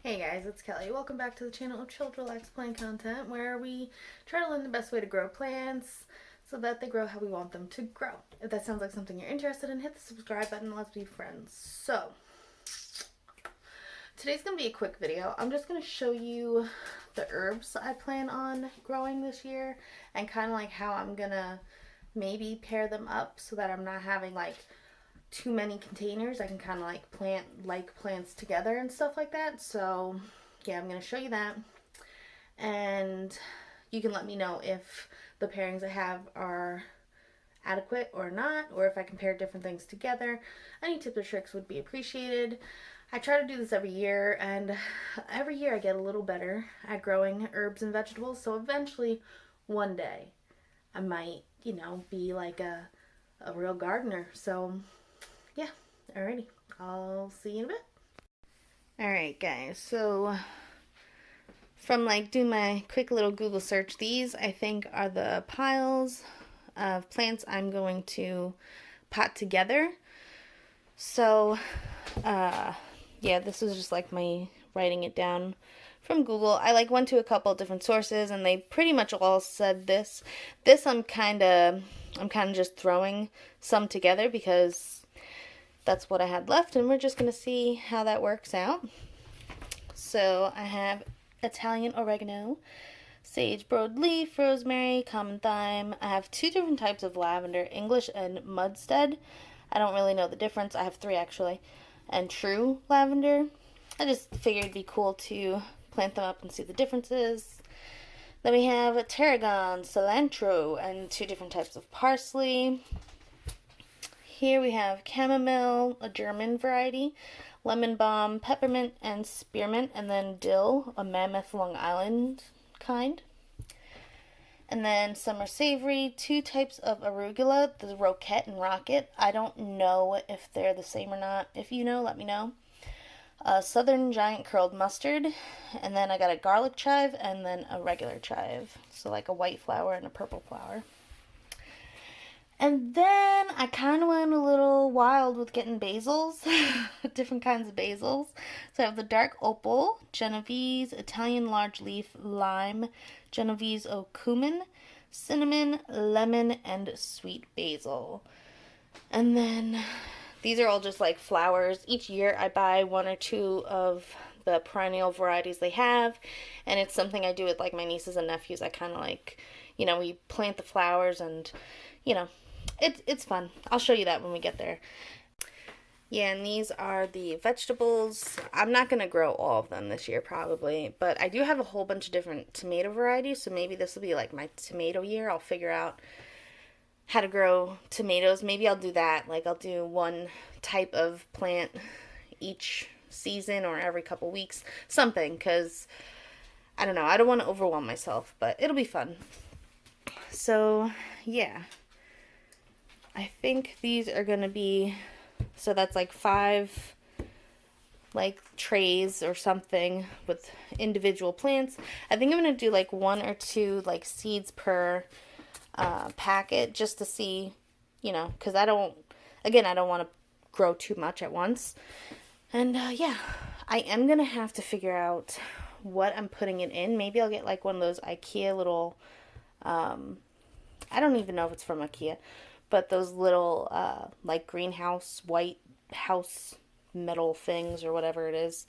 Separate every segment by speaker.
Speaker 1: Hey guys, it's Kelly. Welcome back to the channel of Chill Relax Plant Content, where we try to learn the best way to grow plants so that they grow how we want them to grow. If that sounds like something you're interested in, hit the subscribe button and let's be friends. So, today's going to be a quick video. I'm just going to show you the herbs I plan on growing this year and kind of like how I'm going to maybe pair them up so that I'm not having like too many containers. I can kind of like plant like plants together and stuff like that. So yeah, I'm going to show you that, and you can let me know if the pairings I have are adequate or not, or if I can pair different things together. Any tips or tricks would be appreciated. I try to do this every year, and every year I get a little better at growing herbs and vegetables. So eventually, one day, I might, be like a real gardener. So yeah, alrighty. I'll see you in a bit. Alright, guys, so from like doing my quick little Google search, these I think are the piles of plants I'm going to pot together. So, yeah, this was just like my writing it down from Google. I like went to a couple of different sources and they pretty much all said this. I'm kind of just throwing some together because that's what I had left, and we're just going to see how that works out. So I have Italian oregano, sage broadleaf, rosemary, common thyme. I have two different types of lavender, English and mudstead. I don't really know the difference. I have three actually. And true lavender. I just figured it'd be cool to plant them up and see the differences. Then we have tarragon, cilantro, and two different types of parsley. Here we have chamomile, a German variety, lemon balm, peppermint, and spearmint, and then dill, a Mammoth Long Island kind. And then some are savory, two types of arugula, the roquette and rocket. I don't know if they're the same or not. If you know, let me know. A southern giant curled mustard, and then I got a garlic chive and then a regular chive. So like a white flower and a purple flower. And then I kind of went a little wild with getting basils, different kinds of basils. So I have the dark opal, Genovese, Italian large leaf, lime, Genovese au cumin, cinnamon, lemon, and sweet basil. And then these are all just like flowers. Each year I buy one or two of the perennial varieties they have, and it's something I do with like my nieces and nephews. I kind of like, we plant the flowers and, it's fun. I'll show you that when we get there. Yeah, and these are the vegetables. I'm not going to grow all of them this year probably, but I do have a whole bunch of different tomato varieties, so maybe this will be like my tomato year. I'll figure out how to grow tomatoes. Maybe I'll do that. Like I'll do one type of plant each season or every couple weeks, something, because I don't know. I don't want to overwhelm myself, but it'll be fun. So, yeah. I think these are going to be, so that's like 5 like trays or something with individual plants. I think I'm going to do like 1 or 2 like seeds per packet just to see, because I don't want to grow too much at once. And yeah, I am going to have to figure out what I'm putting it in. Maybe I'll get like one of those IKEA little, I don't even know if it's from IKEA, but those little like greenhouse, white house metal things or whatever it is,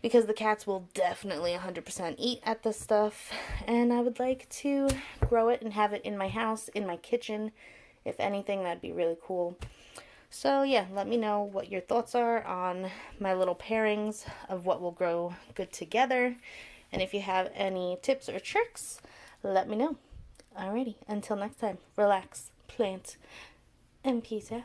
Speaker 1: because the cats will definitely 100% eat at this stuff, and I would like to grow it and have it in my house, in my kitchen. If anything, that'd be really cool. So yeah, let me know what your thoughts are on my little pairings of what will grow good together, and if you have any tips or tricks, let me know. Alrighty, until next time, relax, plant, and peace out.